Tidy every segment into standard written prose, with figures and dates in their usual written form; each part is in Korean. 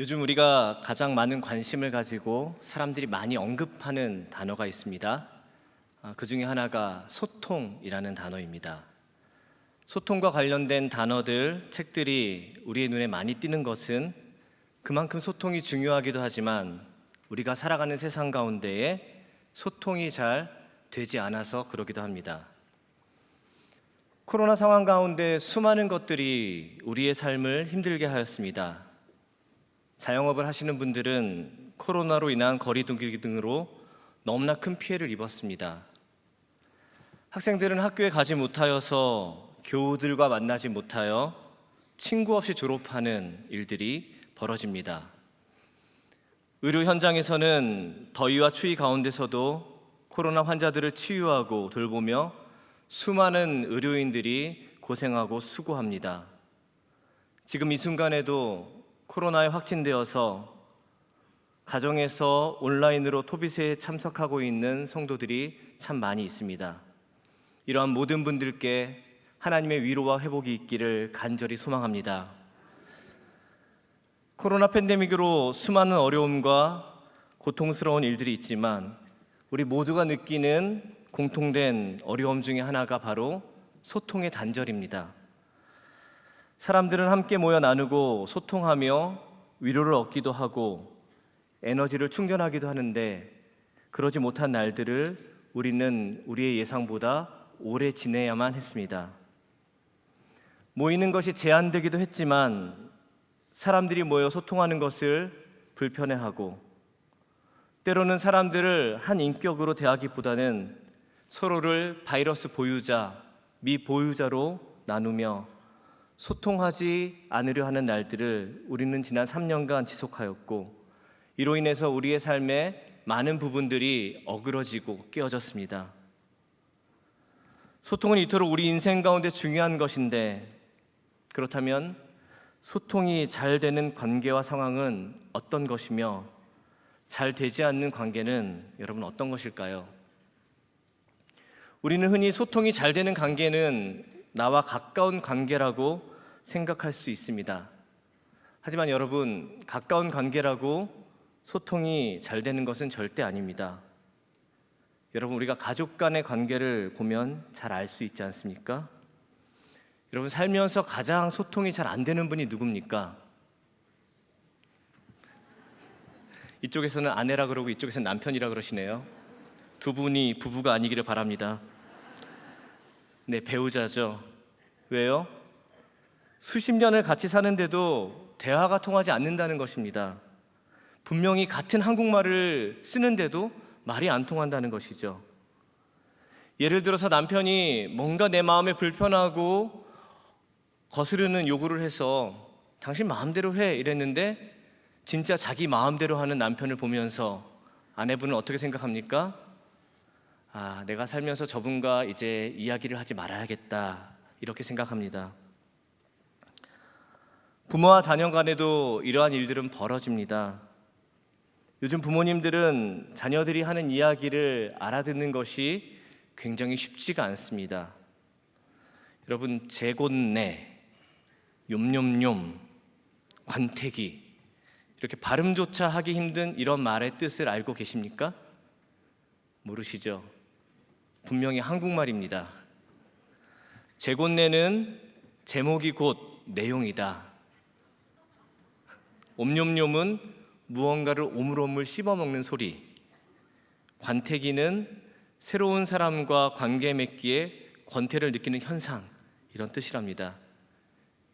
요즘 우리가 가장 많은 관심을 가지고 사람들이 많이 언급하는 단어가 있습니다. 그 중에 하나가 소통이라는 단어입니다. 소통과 관련된 단어들, 책들이 우리의 눈에 많이 띄는 것은 그만큼 소통이 중요하기도 하지만 우리가 살아가는 세상 가운데에 소통이 잘 되지 않아서 그러기도 합니다. 코로나 상황 가운데 수많은 것들이 우리의 삶을 힘들게 하였습니다. 자영업을 하시는 분들은 코로나로 인한 거리두기 등으로 너무나 큰 피해를 입었습니다. 학생들은 학교에 가지 못하여서 교우들과 만나지 못하여 친구 없이 졸업하는 일들이 벌어집니다. 의료 현장에서는 더위와 추위 가운데서도 코로나 환자들을 치유하고 돌보며 수많은 의료인들이 고생하고 수고합니다. 지금 이 순간에도 코로나에 확진되어서 가정에서 온라인으로 토빗에 참석하고 있는 성도들이 참 많이 있습니다. 이러한 모든 분들께 하나님의 위로와 회복이 있기를 간절히 소망합니다. 코로나 팬데믹으로 수많은 어려움과 고통스러운 일들이 있지만 우리 모두가 느끼는 공통된 어려움 중에 하나가 바로 소통의 단절입니다. 사람들은 함께 모여 나누고 소통하며 위로를 얻기도 하고 에너지를 충전하기도 하는데 그러지 못한 날들을 우리는 우리의 예상보다 오래 지내야만 했습니다. 모이는 것이 제한되기도 했지만 사람들이 모여 소통하는 것을 불편해하고 때로는 사람들을 한 인격으로 대하기보다는 서로를 바이러스 보유자, 미보유자로 나누며 소통하지 않으려 하는 날들을 우리는 지난 3년간 지속하였고 이로 인해서 우리의 삶의 많은 부분들이 어그러지고 깨어졌습니다. 소통은 이토록 우리 인생 가운데 중요한 것인데 그렇다면 소통이 잘 되는 관계와 상황은 어떤 것이며 잘 되지 않는 관계는 여러분 어떤 것일까요? 우리는 흔히 소통이 잘 되는 관계는 나와 가까운 관계라고 생각할 수 있습니다. 하지만 여러분, 가까운 관계라고 소통이 잘 되는 것은 절대 아닙니다. 여러분, 우리가 가족 간의 관계를 보면 잘 알 수 있지 않습니까? 여러분, 살면서 가장 소통이 잘 안 되는 분이 누굽니까? 이쪽에서는 아내라 그러고 이쪽에서는 남편이라 그러시네요. 두 분이 부부가 아니기를 바랍니다. 네, 배우자죠. 왜요? 수십 년을 같이 사는데도 대화가 통하지 않는다는 것입니다. 분명히 같은 한국말을 쓰는데도 말이 안 통한다는 것이죠. 예를 들어서 남편이 뭔가 내 마음에 불편하고 거스르는 요구를 해서 당신 마음대로 해 이랬는데 진짜 자기 마음대로 하는 남편을 보면서 아내분은 어떻게 생각합니까? 내가 살면서 저분과 이제 이야기를 하지 말아야겠다 이렇게 생각합니다. 부모와 자녀 간에도 이러한 일들은 벌어집니다. 요즘 부모님들은 자녀들이 하는 이야기를 알아듣는 것이 굉장히 쉽지가 않습니다. 여러분, 제곳내, 욤욤욤, 관태기 이렇게 발음조차 하기 힘든 이런 말의 뜻을 알고 계십니까? 모르시죠? 분명히 한국말입니다. 제곳내는 제목이 곧 내용이다. 옴뇸뇸은 무언가를 오물오물 씹어먹는 소리. 관태기는 새로운 사람과 관계 맺기에 권태를 느끼는 현상, 이런 뜻이랍니다.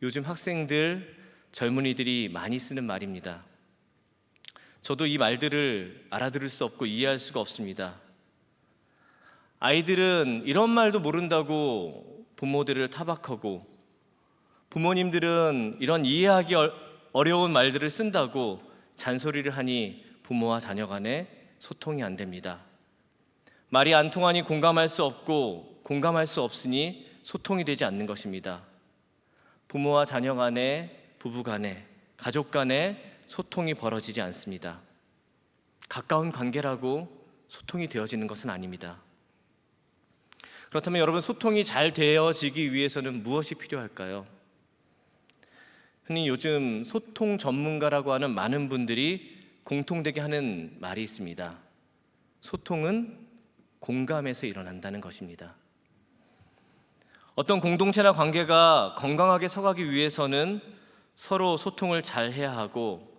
요즘 학생들, 젊은이들이 많이 쓰는 말입니다. 저도 이 말들을 알아들을 수 없고 이해할 수가 없습니다. 아이들은 이런 말도 모른다고 부모들을 타박하고 부모님들은 이런 이해하기 어려운 말들을 쓴다고 잔소리를 하니 부모와 자녀 간에 소통이 안 됩니다. 말이 안 통하니 공감할 수 없고 공감할 수 없으니 소통이 되지 않는 것입니다. 부모와 자녀 간에, 부부 간에, 가족 간에 소통이 벌어지지 않습니다. 가까운 관계라고 소통이 되어지는 것은 아닙니다. 그렇다면 여러분, 소통이 잘 되어지기 위해서는 무엇이 필요할까요? 흔히 요즘 소통 전문가라고 하는 많은 분들이 공통되게 하는 말이 있습니다. 소통은 공감에서 일어난다는 것입니다. 어떤 공동체나 관계가 건강하게 서가기 위해서는 서로 소통을 잘 해야 하고,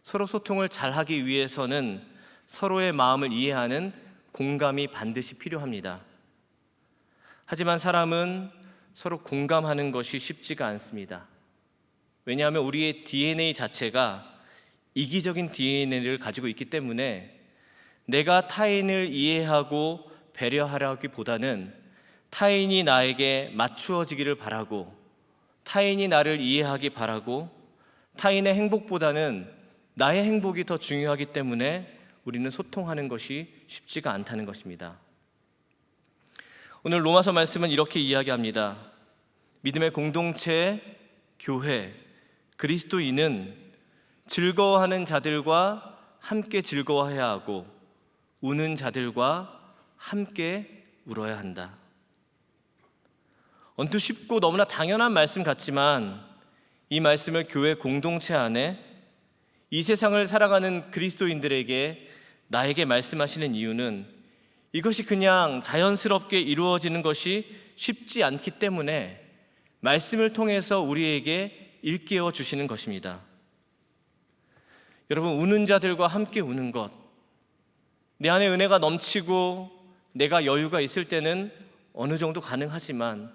서로 소통을 잘 하기 위해서는 서로의 마음을 이해하는 공감이 반드시 필요합니다. 하지만 사람은 서로 공감하는 것이 쉽지가 않습니다. 왜냐하면 우리의 DNA 자체가 이기적인 DNA를 가지고 있기 때문에 내가 타인을 이해하고 배려하라기보다는 타인이 나에게 맞추어지기를 바라고, 타인이 나를 이해하기 바라고, 타인의 행복보다는 나의 행복이 더 중요하기 때문에 우리는 소통하는 것이 쉽지가 않다는 것입니다. 오늘 로마서 말씀은 이렇게 이야기합니다. 믿음의 공동체, 교회, 그리스도인은 즐거워하는 자들과 함께 즐거워해야 하고 우는 자들과 함께 울어야 한다. 언뜻 쉽고 너무나 당연한 말씀 같지만 이 말씀을 교회 공동체 안에 이 세상을 살아가는 그리스도인들에게 나에게 말씀하시는 이유는 이것이 그냥 자연스럽게 이루어지는 것이 쉽지 않기 때문에 말씀을 통해서 우리에게 일깨워 주시는 것입니다. 여러분, 우는 자들과 함께 우는 것, 내 안에 은혜가 넘치고 내가 여유가 있을 때는 어느 정도 가능하지만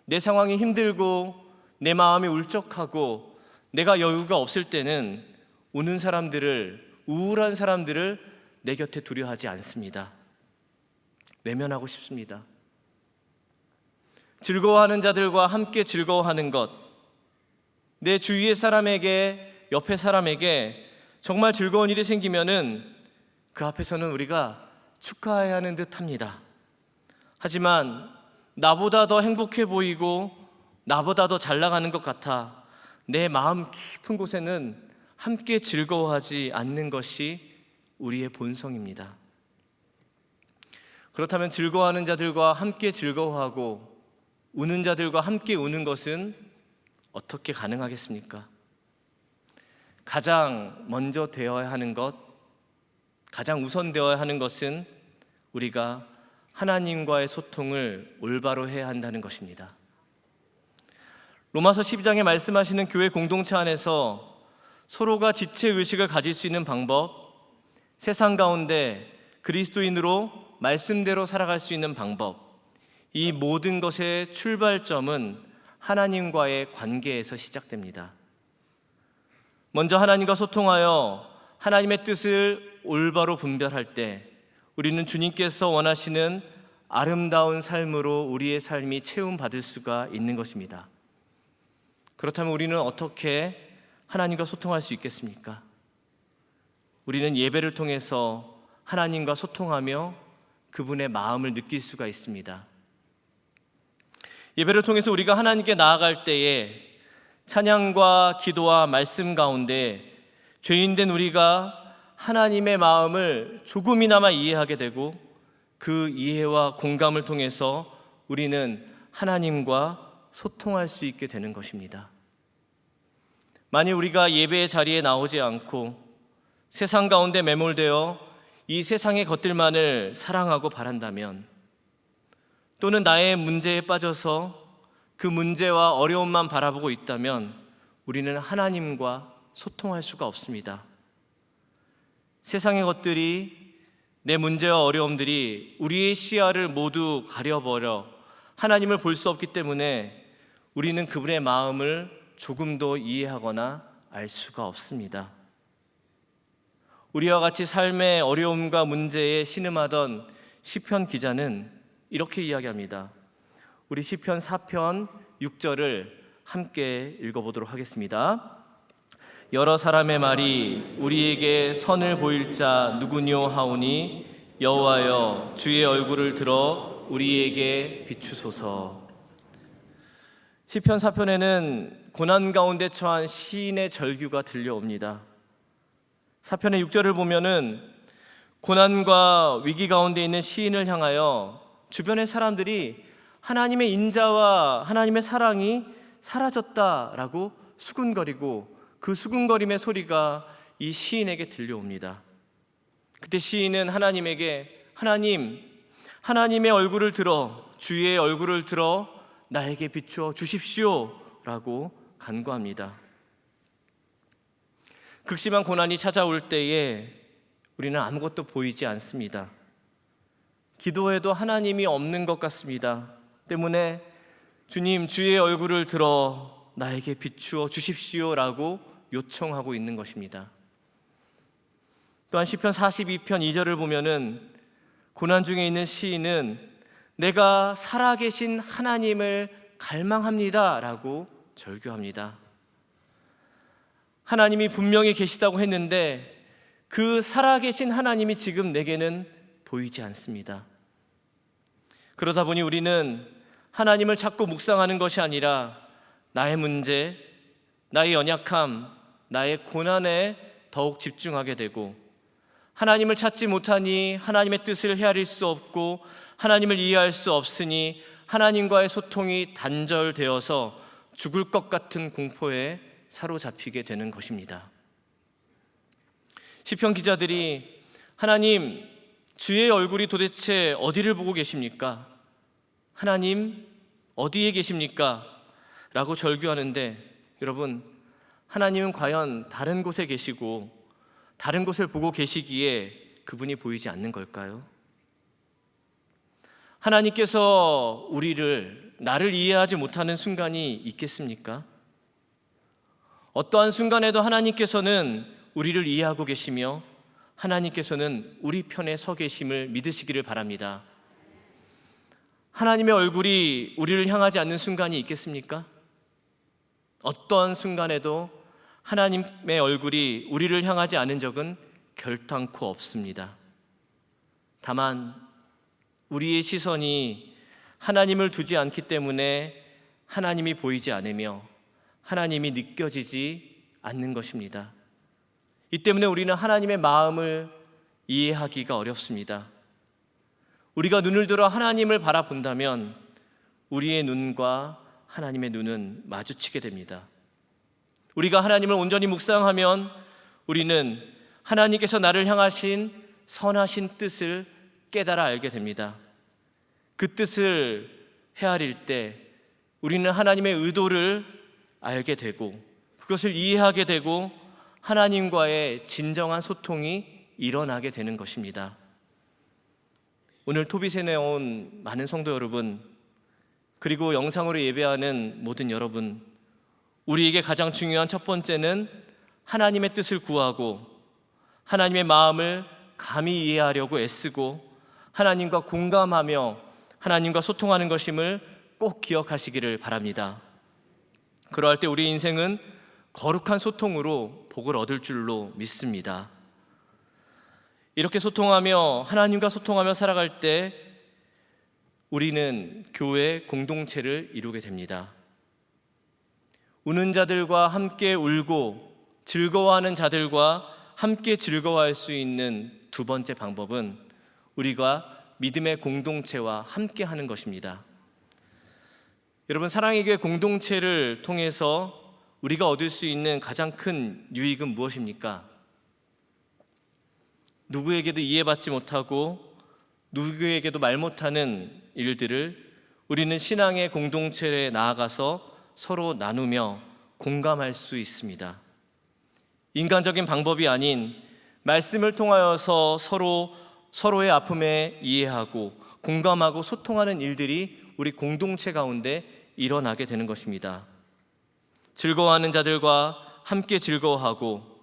내 상황이 힘들고 내 마음이 울적하고 내가 여유가 없을 때는 우는 사람들을, 우울한 사람들을 내 곁에 두려 하지 않습니다. 내면하고 싶습니다. 즐거워하는 자들과 함께 즐거워하는 것, 내 주위의 사람에게, 옆에 사람에게 정말 즐거운 일이 생기면은 그 앞에서는 우리가 축하해야 하는 듯 합니다. 하지만 나보다 더 행복해 보이고 나보다 더 잘 나가는 것 같아 내 마음 깊은 곳에는 함께 즐거워하지 않는 것이 우리의 본성입니다. 그렇다면 즐거워하는 자들과 함께 즐거워하고 우는 자들과 함께 우는 것은 어떻게 가능하겠습니까? 가장 먼저 되어야 하는 것, 가장 우선되어야 하는 것은 우리가 하나님과의 소통을 올바로 해야 한다는 것입니다. 로마서 12장에 말씀하시는 교회 공동체 안에서 서로가 지체의식을 가질 수 있는 방법, 세상 가운데 그리스도인으로 말씀대로 살아갈 수 있는 방법, 이 모든 것의 출발점은 하나님과의 관계에서 시작됩니다. 먼저 하나님과 소통하여 하나님의 뜻을 올바로 분별할 때 우리는 주님께서 원하시는 아름다운 삶으로 우리의 삶이 채움받을 수가 있는 것입니다. 그렇다면 우리는 어떻게 하나님과 소통할 수 있겠습니까? 우리는 예배를 통해서 하나님과 소통하며 그분의 마음을 느낄 수가 있습니다. 예배를 통해서 우리가 하나님께 나아갈 때에 찬양과 기도와 말씀 가운데 죄인된 우리가 하나님의 마음을 조금이나마 이해하게 되고 그 이해와 공감을 통해서 우리는 하나님과 소통할 수 있게 되는 것입니다. 만일 우리가 예배의 자리에 나오지 않고 세상 가운데 매몰되어 이 세상의 것들만을 사랑하고 바란다면, 또는 나의 문제에 빠져서 그 문제와 어려움만 바라보고 있다면 우리는 하나님과 소통할 수가 없습니다. 세상의 것들이, 내 문제와 어려움들이 우리의 시야를 모두 가려버려 하나님을 볼 수 없기 때문에 우리는 그분의 마음을 조금도 이해하거나 알 수가 없습니다. 우리와 같이 삶의 어려움과 문제에 신음하던 시편 기자는 이렇게 이야기합니다. 우리 시편 4편 6절을 함께 읽어보도록 하겠습니다. 여러 사람의 말이 우리에게 선을 보일 자 누구뇨 하오니 여호와여 주의 얼굴을 들어 우리에게 비추소서. 시편 4편에는 고난 가운데 처한 시인의 절규가 들려옵니다. 4편의 6절을 보면은 고난과 위기 가운데 있는 시인을 향하여 주변의 사람들이 하나님의 인자와 하나님의 사랑이 사라졌다라고 수군거리고 그 수군거림의 소리가 이 시인에게 들려옵니다. 그때 시인은 하나님에게 하나님의 얼굴을 들어 주의 얼굴을 들어 나에게 비추어 주십시오 라고 간구합니다. 극심한 고난이 찾아올 때에 우리는 아무것도 보이지 않습니다. 기도해도 하나님이 없는 것 같습니다. 때문에 주님 주의 얼굴을 들어 나에게 비추어 주십시오 라고 요청하고 있는 것입니다. 또한 시편 42편 2절을 보면은 고난 중에 있는 시인은 내가 살아계신 하나님을 갈망합니다 라고 절규합니다. 하나님이 분명히 계시다고 했는데 그 살아계신 하나님이 지금 내게는 보이지 않습니다. 그러다 보니 우리는 하나님을 자꾸 묵상하는 것이 아니라 나의 문제, 나의 연약함, 나의 고난에 더욱 집중하게 되고 하나님을 찾지 못하니 하나님의 뜻을 헤아릴 수 없고 하나님을 이해할 수 없으니 하나님과의 소통이 단절되어서 죽을 것 같은 공포에 사로잡히게 되는 것입니다. 시편 기자들이 하나님, 주의 얼굴이 도대체 어디를 보고 계십니까? 하나님, 어디에 계십니까? 라고 절규하는데 여러분, 하나님은 과연 다른 곳에 계시고 다른 곳을 보고 계시기에 그분이 보이지 않는 걸까요? 하나님께서 나를 이해하지 못하는 순간이 있겠습니까? 어떠한 순간에도 하나님께서는 우리를 이해하고 계시며 하나님께서는 우리 편에 서 계심을 믿으시기를 바랍니다. 하나님의 얼굴이 우리를 향하지 않는 순간이 있겠습니까? 어떠한 순간에도 하나님의 얼굴이 우리를 향하지 않은 적은 결탄코 없습니다. 다만 우리의 시선이 하나님을 두지 않기 때문에 하나님이 보이지 않으며 하나님이 느껴지지 않는 것입니다. 이 때문에 우리는 하나님의 마음을 이해하기가 어렵습니다. 우리가 눈을 들어 하나님을 바라본다면 우리의 눈과 하나님의 눈은 마주치게 됩니다. 우리가 하나님을 온전히 묵상하면 우리는 하나님께서 나를 향하신 선하신 뜻을 깨달아 알게 됩니다. 그 뜻을 헤아릴 때 우리는 하나님의 의도를 알게 되고 그것을 이해하게 되고 하나님과의 진정한 소통이 일어나게 되는 것입니다. 오늘 토빗에 온 많은 성도 여러분, 그리고 영상으로 예배하는 모든 여러분, 우리에게 가장 중요한 첫 번째는 하나님의 뜻을 구하고 하나님의 마음을 감히 이해하려고 애쓰고 하나님과 공감하며 하나님과 소통하는 것임을 꼭 기억하시기를 바랍니다. 그러할 때 우리 인생은 거룩한 소통으로 복을 얻을 줄로 믿습니다. 이렇게 소통하며 하나님과 소통하며 살아갈 때 우리는 교회 공동체를 이루게 됩니다. 우는 자들과 함께 울고 즐거워하는 자들과 함께 즐거워할 수 있는 두 번째 방법은 우리가 믿음의 공동체와 함께 하는 것입니다. 여러분, 사랑의 교회 공동체를 통해서 우리가 얻을 수 있는 가장 큰 유익은 무엇입니까? 누구에게도 이해받지 못하고 누구에게도 말 못하는 일들을 우리는 신앙의 공동체에 나아가서 서로 나누며 공감할 수 있습니다. 인간적인 방법이 아닌 말씀을 통하여서 서로의 아픔에 이해하고 공감하고 소통하는 일들이 우리 공동체 가운데 일어나게 되는 것입니다. 즐거워하는 자들과 함께 즐거워하고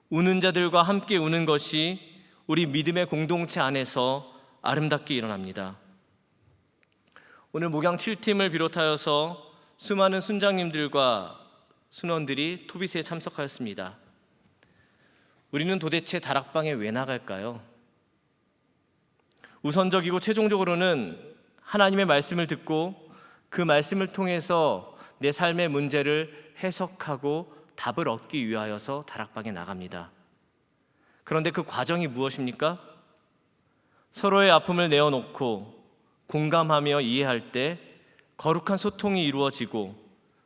우는 자들과 함께 우는 것이 우리 믿음의 공동체 안에서 아름답게 일어납니다. 오늘 목양 7팀을 비롯하여서 수많은 순장님들과 순원들이 토빗에 참석하였습니다. 우리는 도대체 다락방에 왜 나갈까요? 우선적이고 최종적으로는 하나님의 말씀을 듣고 그 말씀을 통해서 내 삶의 문제를 해석하고 답을 얻기 위하여서 다락방에 나갑니다. 그런데 그 과정이 무엇입니까? 서로의 아픔을 내어놓고 공감하며 이해할 때 거룩한 소통이 이루어지고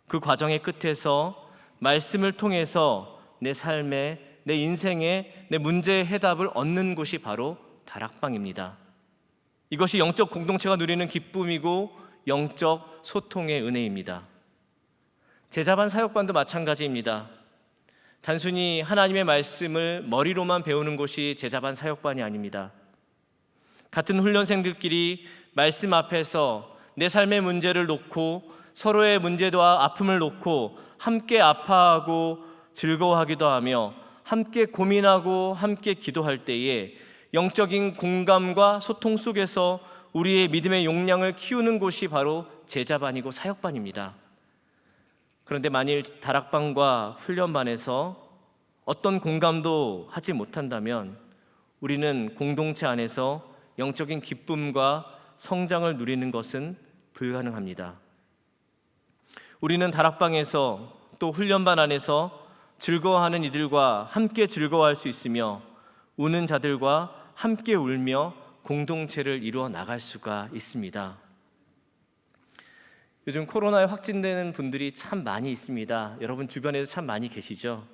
그 과정의 끝에서 말씀을 통해서 내 삶에, 내 인생에, 내 문제의 해답을 얻는 곳이 바로 다락방입니다. 이것이 영적 공동체가 누리는 기쁨이고 영적 소통의 은혜입니다. 제자반 사역반도 마찬가지입니다. 단순히 하나님의 말씀을 머리로만 배우는 곳이 제자반 사역반이 아닙니다. 같은 훈련생들끼리 말씀 앞에서 내 삶의 문제를 놓고 서로의 문제와 아픔을 놓고 함께 아파하고 즐거워하기도 하며 함께 고민하고 함께 기도할 때에 영적인 공감과 소통 속에서 우리의 믿음의 용량을 키우는 곳이 바로 제자반이고 사역반입니다. 그런데 만일 다락방과 훈련반에서 어떤 공감도 하지 못한다면 우리는 공동체 안에서 영적인 기쁨과 성장을 누리는 것은 불가능합니다. 우리는 다락방에서 또 훈련반 안에서 즐거워하는 이들과 함께 즐거워할 수 있으며 우는 자들과 함께 울며 공동체를 이루어 나갈 수가 있습니다. 요즘 코로나에 확진되는 분들이 참 많이 있습니다. 여러분 주변에도 참 많이 계시죠?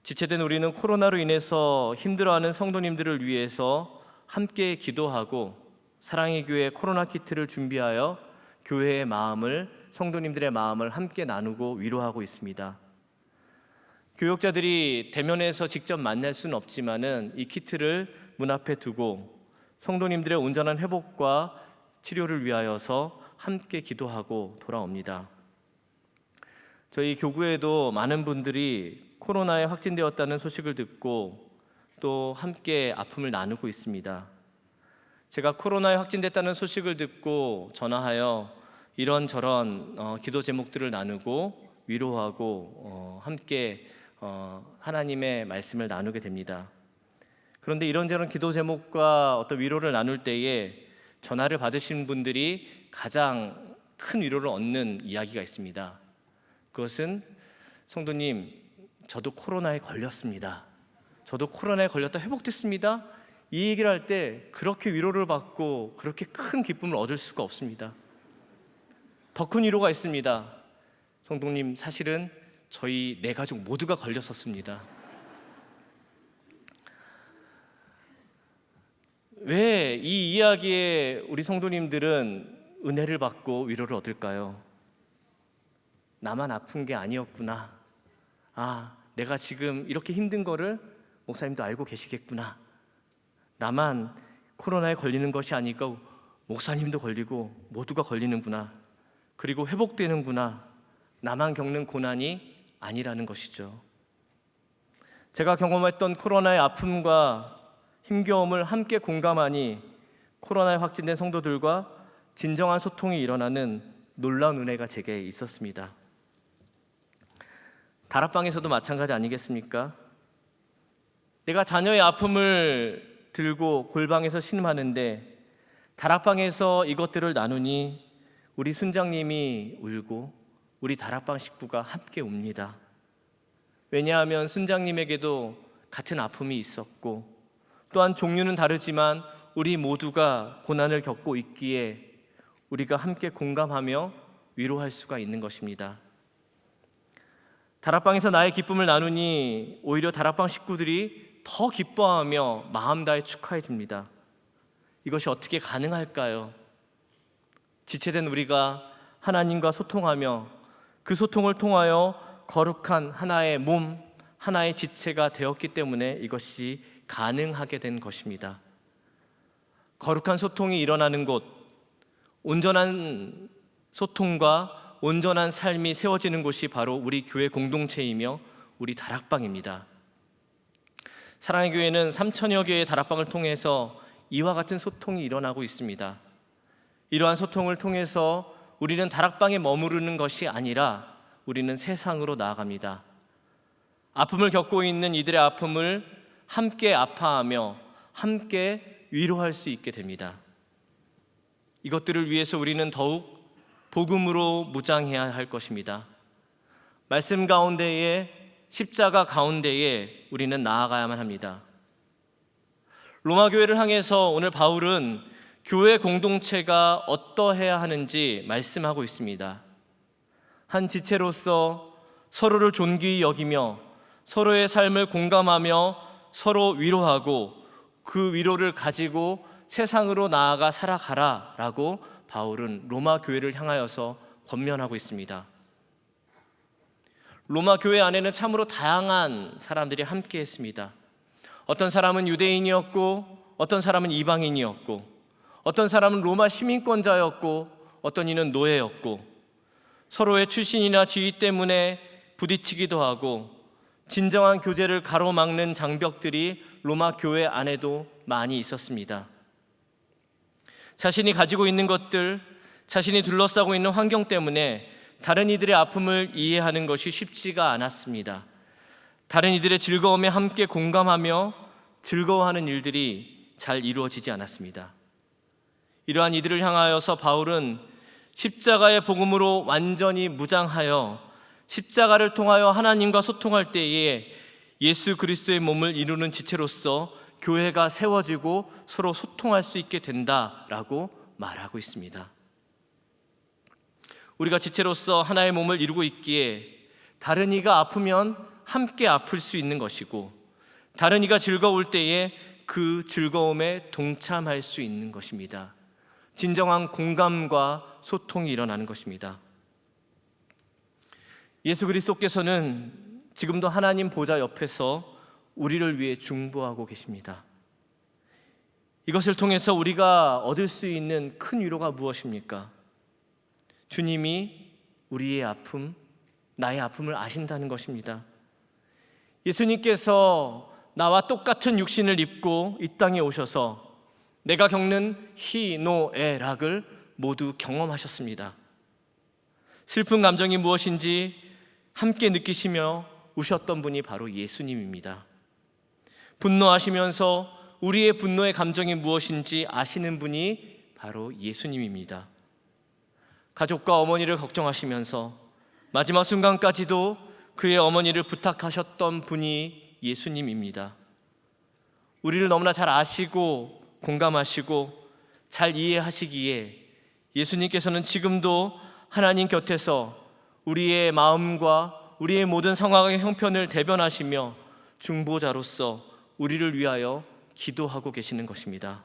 지체된 우리는 코로나로 인해서 힘들어하는 성도님들을 위해서 함께 기도하고 사랑의 교회 코로나 키트를 준비하여 교회의 마음을, 성도님들의 마음을 함께 나누고 위로하고 있습니다. 교역자들이 대면에서 직접 만날 수는 없지만은 이 키트를 문 앞에 두고 성도님들의 온전한 회복과 치료를 위하여서 함께 기도하고 돌아옵니다. 저희 교구에도 많은 분들이 코로나에 확진되었다는 소식을 듣고 또 함께 아픔을 나누고 있습니다. 제가 코로나에 확진됐다는 소식을 듣고 전화하여 이런저런 기도 제목들을 나누고 위로하고 함께 하나님의 말씀을 나누게 됩니다. 그런데 이런저런 기도 제목과 어떤 위로를 나눌 때에 전화를 받으신 분들이 가장 큰 위로를 얻는 이야기가 있습니다. 그것은 성도님, 저도 코로나에 걸렸습니다. 저도 코로나에 걸렸다 회복됐습니다. 이 얘기를 할 때 그렇게 위로를 받고 그렇게 큰 기쁨을 얻을 수가 없습니다. 더 큰 위로가 있습니다. 성도님, 사실은 저희 네 가족 모두가 걸렸었습니다. 왜 이 이야기에 우리 성도님들은 은혜를 받고 위로를 얻을까요? 나만 아픈 게 아니었구나. 내가 지금 이렇게 힘든 거를 목사님도 알고 계시겠구나. 나만 코로나에 걸리는 것이 아니고 목사님도 걸리고 모두가 걸리는구나. 그리고 회복되는구나. 나만 겪는 고난이 아니라는 것이죠. 제가 경험했던 코로나의 아픔과 힘겨움을 함께 공감하니 코로나에 확진된 성도들과 진정한 소통이 일어나는 놀라운 은혜가 제게 있었습니다. 다락방에서도 마찬가지 아니겠습니까? 내가 자녀의 아픔을 들고 골방에서 신음하는데 다락방에서 이것들을 나누니 우리 순장님이 울고 우리 다락방 식구가 함께 웁니다. 왜냐하면 순장님에게도 같은 아픔이 있었고 또한 종류는 다르지만 우리 모두가 고난을 겪고 있기에 우리가 함께 공감하며 위로할 수가 있는 것입니다. 다락방에서 나의 기쁨을 나누니 오히려 다락방 식구들이 더 기뻐하며 마음 다해 축하해 줍니다. 이것이 어떻게 가능할까요? 지체된 우리가 하나님과 소통하며 그 소통을 통하여 거룩한 하나의 몸, 하나의 지체가 되었기 때문에 이것이 가능하게 된 것입니다. 거룩한 소통이 일어나는 곳, 온전한 소통과 온전한 삶이 세워지는 곳이 바로 우리 교회 공동체이며 우리 다락방입니다. 사랑의 교회는 3천여 개의 다락방을 통해서 이와 같은 소통이 일어나고 있습니다. 이러한 소통을 통해서 우리는 다락방에 머무르는 것이 아니라 우리는 세상으로 나아갑니다. 아픔을 겪고 있는 이들의 아픔을 함께 아파하며 함께 위로할 수 있게 됩니다. 이것들을 위해서 우리는 더욱 복음으로 무장해야 할 것입니다. 말씀 가운데에, 십자가 가운데에 우리는 나아가야만 합니다. 로마 교회를 향해서 오늘 바울은 교회 공동체가 어떠해야 하는지 말씀하고 있습니다. 한 지체로서 서로를 존귀히 여기며 서로의 삶을 공감하며 서로 위로하고 그 위로를 가지고 세상으로 나아가 살아가라라고 바울은 로마 교회를 향하여서 권면하고 있습니다. 로마 교회 안에는 참으로 다양한 사람들이 함께 했습니다. 어떤 사람은 유대인이었고 어떤 사람은 이방인이었고 어떤 사람은 로마 시민권자였고 어떤 이는 노예였고 서로의 출신이나 지위 때문에 부딪히기도 하고 진정한 교제를 가로막는 장벽들이 로마 교회 안에도 많이 있었습니다. 자신이 가지고 있는 것들, 자신이 둘러싸고 있는 환경 때문에 다른 이들의 아픔을 이해하는 것이 쉽지가 않았습니다. 다른 이들의 즐거움에 함께 공감하며 즐거워하는 일들이 잘 이루어지지 않았습니다. 이러한 이들을 향하여서 바울은 십자가의 복음으로 완전히 무장하여 십자가를 통하여 하나님과 소통할 때에 예수 그리스도의 몸을 이루는 지체로서 교회가 세워지고 서로 소통할 수 있게 된다라고 말하고 있습니다. 우리가 지체로서 하나의 몸을 이루고 있기에 다른 이가 아프면 함께 아플 수 있는 것이고 다른 이가 즐거울 때에 그 즐거움에 동참할 수 있는 것입니다. 진정한 공감과 소통이 일어나는 것입니다. 예수 그리스도께서는 지금도 하나님 보좌 옆에서 우리를 위해 중보하고 계십니다. 이것을 통해서 우리가 얻을 수 있는 큰 위로가 무엇입니까? 주님이 우리의 아픔, 나의 아픔을 아신다는 것입니다. 예수님께서 나와 똑같은 육신을 입고 이 땅에 오셔서 내가 겪는 희노애락을 모두 경험하셨습니다. 슬픈 감정이 무엇인지 함께 느끼시며 우셨던 분이 바로 예수님입니다. 분노하시면서 우리의 분노의 감정이 무엇인지 아시는 분이 바로 예수님입니다. 가족과 어머니를 걱정하시면서 마지막 순간까지도 그의 어머니를 부탁하셨던 분이 예수님입니다. 우리를 너무나 잘 아시고 공감하시고 잘 이해하시기에 예수님께서는 지금도 하나님 곁에서 우리의 마음과 우리의 모든 상황의 형편을 대변하시며 중보자로서 우리를 위하여 기도하고 계시는 것입니다.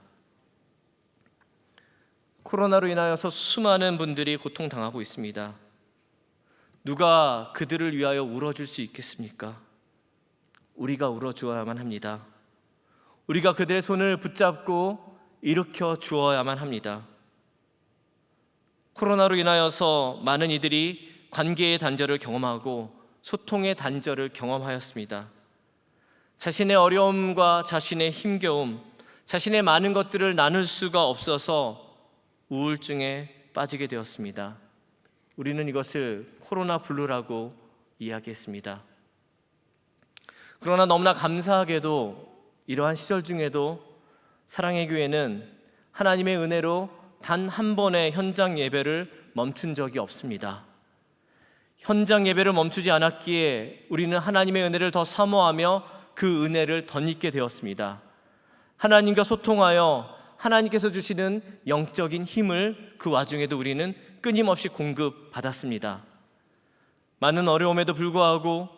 코로나로 인하여서 수많은 분들이 고통당하고 있습니다. 누가 그들을 위하여 울어줄 수 있겠습니까? 우리가 울어주어야만 합니다. 우리가 그들의 손을 붙잡고 일으켜 주어야만 합니다. 코로나로 인하여서 많은 이들이 관계의 단절을 경험하고 소통의 단절을 경험하였습니다. 자신의 어려움과 자신의 힘겨움, 자신의 많은 것들을 나눌 수가 없어서 우울증에 빠지게 되었습니다. 우리는 이것을 코로나 블루라고 이야기했습니다. 그러나 너무나 감사하게도 이러한 시절 중에도 사랑의 교회는 하나님의 은혜로 단 한 번의 현장 예배를 멈춘 적이 없습니다. 현장 예배를 멈추지 않았기에 우리는 하나님의 은혜를 더 사모하며 그 은혜를 덧입게 되었습니다. 하나님과 소통하여 하나님께서 주시는 영적인 힘을 그 와중에도 우리는 끊임없이 공급받았습니다. 많은 어려움에도 불구하고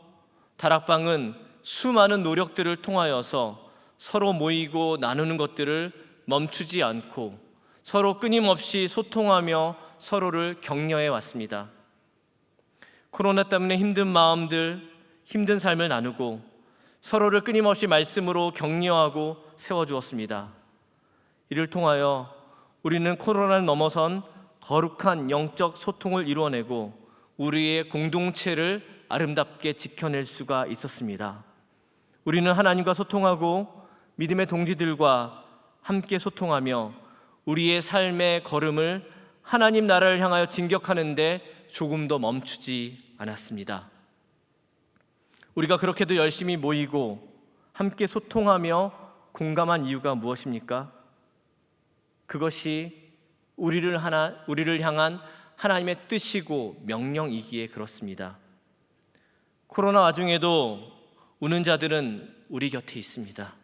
다락방은 수많은 노력들을 통하여서 서로 모이고 나누는 것들을 멈추지 않고 서로 끊임없이 소통하며 서로를 격려해 왔습니다. 코로나 때문에 힘든 마음들, 힘든 삶을 나누고 서로를 끊임없이 말씀으로 격려하고 세워주었습니다. 이를 통하여 우리는 코로나를 넘어선 거룩한 영적 소통을 이루어내고 우리의 공동체를 아름답게 지켜낼 수가 있었습니다. 우리는 하나님과 소통하고 믿음의 동지들과 함께 소통하며 우리의 삶의 걸음을 하나님 나라를 향하여 진격하는데 조금도 멈추지 않았습니다. 우리가 그렇게도 열심히 모이고 함께 소통하며 공감한 이유가 무엇입니까? 그것이 우리를 향한 하나님의 뜻이고 명령이기에 그렇습니다. 코로나 와중에도 우는 자들은 우리 곁에 있습니다.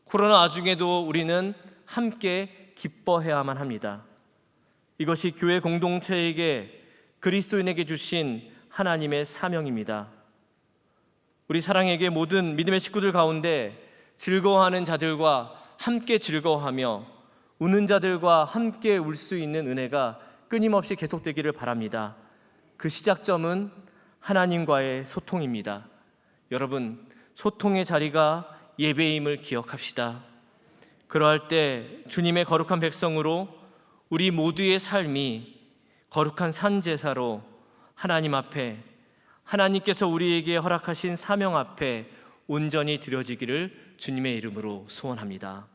코로나 와중에도 우리는 함께 기뻐해야만 합니다. 이것이 교회 공동체에게 그리스도인에게 주신 하나님의 사명입니다. 우리 사랑에게 모든 믿음의 식구들 가운데 즐거워하는 자들과 함께 즐거워하며 우는 자들과 함께 울 수 있는 은혜가 끊임없이 계속되기를 바랍니다. 그 시작점은 하나님과의 소통입니다. 여러분, 소통의 자리가 예배임을 기억합시다. 그러할 때 주님의 거룩한 백성으로 우리 모두의 삶이 거룩한 산제사로 하나님 앞에, 하나님께서 우리에게 허락하신 사명 앞에 온전히 드려지기를 주님의 이름으로 소원합니다.